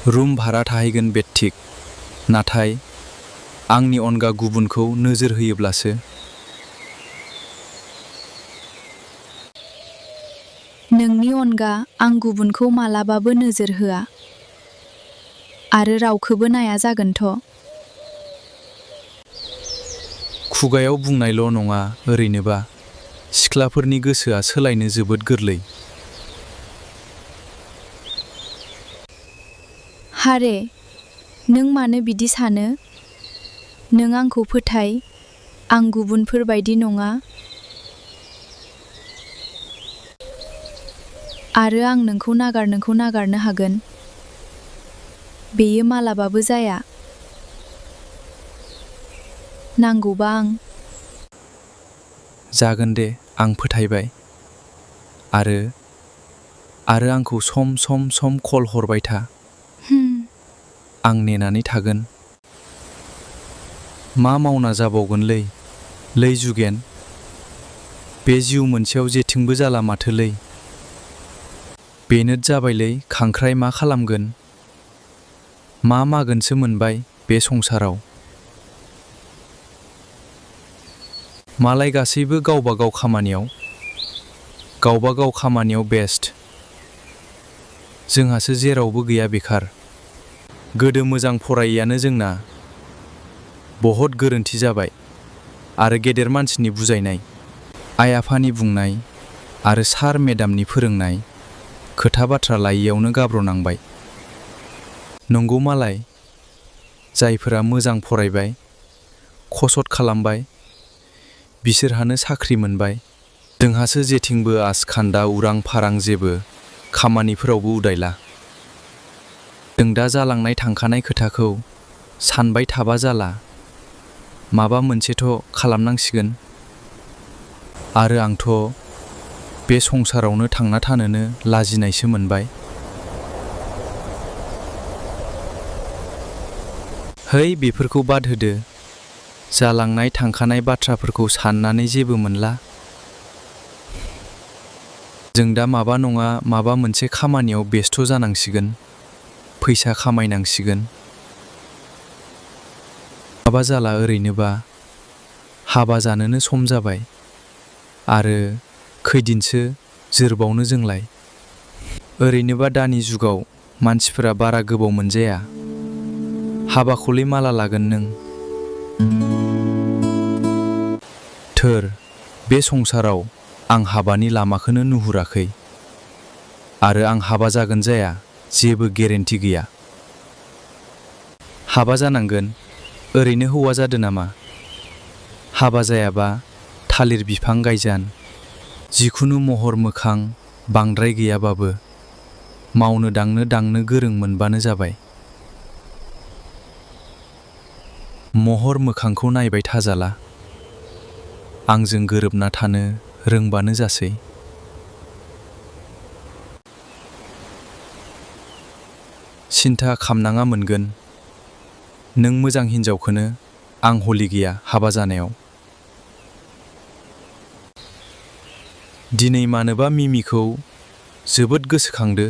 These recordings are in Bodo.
रुम भारा थाहैगोन बे थिक, नाथाय आंनि अनगा गुबुनखौ नोजोर होयोब्लासो। नोंनि अनगा आं गुबुनखौ मालाबाबो नोजोर होआ आरो रावखौबो नाया जागोनथ'। खुगायाव बुंनायल' नङा, ओरैनोबा सिख्लाफोरनि गोसोआ सोलायनो जोबोद गोरलै। हारे, नों मानो बिदि सानो? नों आंखौ फोथाय, आं गुबुनफोर बायदि नङा आरो आं नोंखौ नागारनो हागोन। बेयो मालाबाबो जाया। नांगौबा आं जागोन दे, आं फोथायबाय। आरो आंखौ सम सम कल हरबाय था। आं नेनानै थागोन। मा मावना जाबावगोनलै जुगेन? बे जिउ मोनसेयाव जेथिंबो जाला माथोलै। बेनोद जाबायलै खांख्राइ मा खालामगोन? मा मागोनसो मोनबाय बे संसाराव। मालाय गासैबो गावबागाव खामानियाव बेस्ट। जोंहासो जेरावबो गैया बेखार। गोदो मोजां फरायैयानो जोंना बहुद गोरोन्थि जाबाय आरो गेदेर मानसिनि बुजायनाय, आइ आफानि बुंनाय आरो सार मेडामनि फोरोंनाय खोथा बाथ्रा लायैयावनो गाब्रनांबाय। नंगौ मालाय, जायफोरा मोजां फरायबाय, खसथ खालामबाय, बिसोरहानो साख्रि मोनबाय। जोंहासो जेथिंबो आसखान्दा उरां फारां जेबो खामानिफोरावबो उदायला। जों दा जालांनाय थांखानाय खोथाखौ सानबाय थाबा जाला। माबा मोनसेथ' खालामनांसिगोन। आरो आंथ' बे संसारावनो थांना थानोनो लाजिनायसो मोनबाय। है बेफोरखौ बाद होदो। जालांनाय थांखानाय बाथ्राफोरखौ साननानै जेबो मोनला। जों दा माबा नङा माबा मोनसे खामानियाव बेस्थ' जानांसिगोन। फैसा खामायनांसिगोन। माबा जाला ओरैनोबा हाबा जानोनो सम जाबाय। आरो खैदिनसो जोरबावनो जोंलाय। ओरैनोबा दानि जुगाव मानसिफोरा बारा गोबाव मोनजाया। हाबाखौलाय माला लागोन नों? थोर, बे संसाराव आं हाबानि लामाखौनो नुहुराखै। आरो आं हाबा जागोन जाया जेबो गेरेन्टि गैया। हाबा जानांगोन, ओरैनो हौवा जादो नामा? हाबा जायाबा थालिर बिफां गायजान। जिखुनु महर मोखां बांद्राय गैयाबाबो मावनो दांनो गोरों मोनबानो जाबाय। महर मोखांखौ नायबाय थाजाला। आंजों गोरोबना थानो रोंबानो जासै। सिन्था खामनाङा मोनगोन। नों मोजां हिन्जावखौनो आं हलि गैया हाबा जानायाव। दिनै मानोबा मिमिखौ जोबोद गोसोखांदो।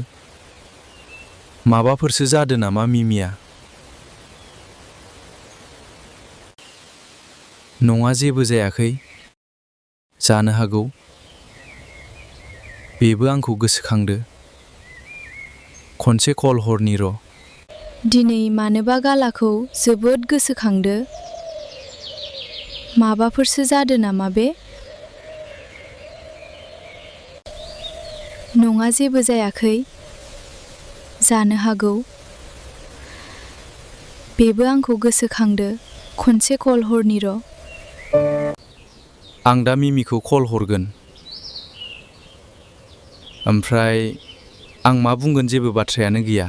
माबाफोरसो जादो नामा मिमिया? नङा, जेबो जायाखै। जानो हागौ। बेबो आंखौ गोसोखांदो। खनसे कल हरनि र'। दिनै मानोबा गालाखौ जोबोद गोसोखांदो। माबाफोरसो जादो नामा बे? नङा, जेबो जायाखै। जानो हागौ। बेबो आंखौ गोसोखांदो। खनसे कल हरनि र'। आं दा मिमिखौ कल हरगोन। ओमफ्राय आं मा बुंगोन जेबो बाथ्रायानो गैया।